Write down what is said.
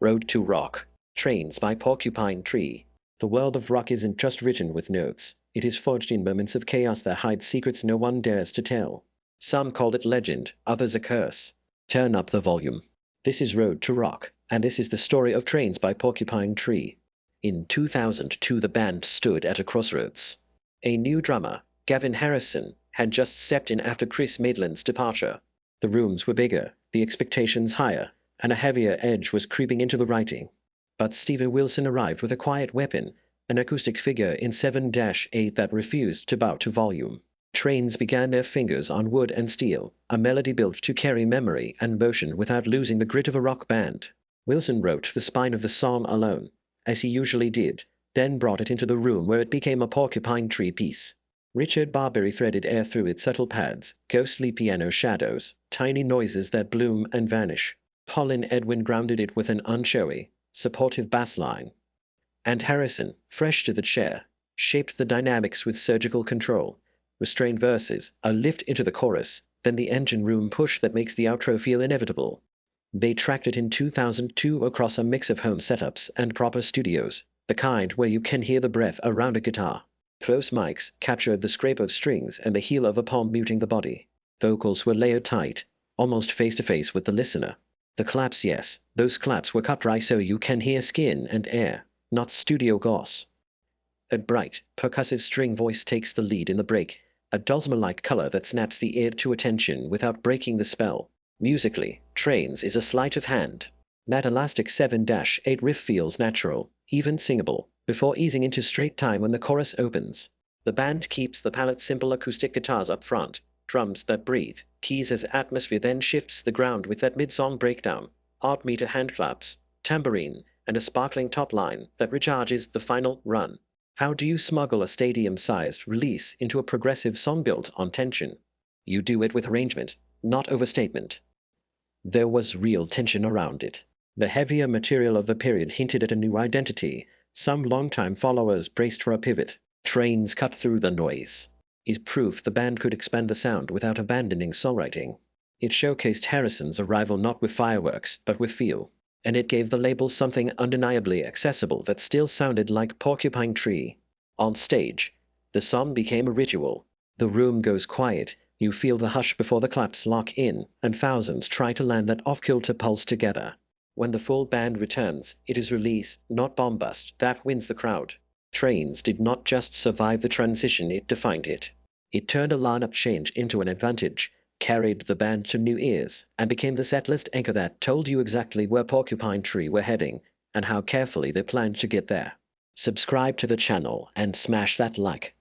Road to Rock. Trains by Porcupine Tree. The world of rock isn't just written with notes. It is forged in moments of chaos that hide secrets no one dares to tell. Some call it legend, others a curse. Turn up the volume. This is Road to Rock, and this is the story of Trains by Porcupine Tree. In 2002, the band stood at a crossroads. A new drummer, Gavin Harrison, had just stepped in after Chris Maitland's departure. The rooms were bigger, the expectations higher, and a heavier edge was creeping into the writing. But Steven Wilson arrived with a quiet weapon, an acoustic figure in 7-8 that refused to bow to volume. Trains began their fingers on wood and steel, a melody built to carry memory and motion without losing the grit of a rock band. Wilson wrote the spine of the song alone, as he usually did, then brought it into the room where it became a Porcupine Tree piece. Richard Barberry threaded air through its subtle pads, ghostly piano shadows, tiny noises that bloom and vanish. Colin Edwin grounded it with an unshowy, supportive bass line. And Harrison, fresh to the chair, shaped the dynamics with surgical control. Restrained verses, a lift into the chorus, then the engine room push that makes the outro feel inevitable. They tracked it in 2002 across a mix of home setups and proper studios, the kind where you can hear the breath around a guitar. Close mics captured the scrape of strings and the heel of a palm muting the body. Vocals were layered tight, almost face-to-face with the listener. The claps, yes, those claps were cut dry so you can hear skin and air, not studio goss. A bright, percussive string voice takes the lead in the break, a dulcimer-like color that snaps the ear to attention without breaking the spell. Musically, Trains is a sleight of hand. That elastic 7-8 riff feels natural, even singable, before easing into straight time when the chorus opens. The band keeps the palette simple acoustic guitars up front, drums that breathe, keys as atmosphere, then shifts the ground with that mid-song breakdown, odd meter hand claps, tambourine, and a sparkling top line that recharges the final run. How do you smuggle a stadium-sized release into a progressive song built on tension? You do it with arrangement, not overstatement. There was real tension around it. The heavier material of the period hinted at a new identity. Some longtime followers braced for a pivot. Trains cut through the noise. It proved the band could expand the sound without abandoning songwriting. It showcased Harrison's arrival not with fireworks, but with feel. And it gave the label something undeniably accessible that still sounded like Porcupine Tree. On stage, the song became a ritual. The room goes quiet, you feel the hush before the claps lock in, and thousands try to land that off-kilter pulse together. When the full band returns, it is release, not bombast, that wins the crowd. Trains did not just survive the transition, it defined it. It turned a lineup change into an advantage, carried the band to new ears, and became the setlist anchor that told you exactly where Porcupine Tree were heading, and how carefully they planned to get there. Subscribe to the channel and smash that like.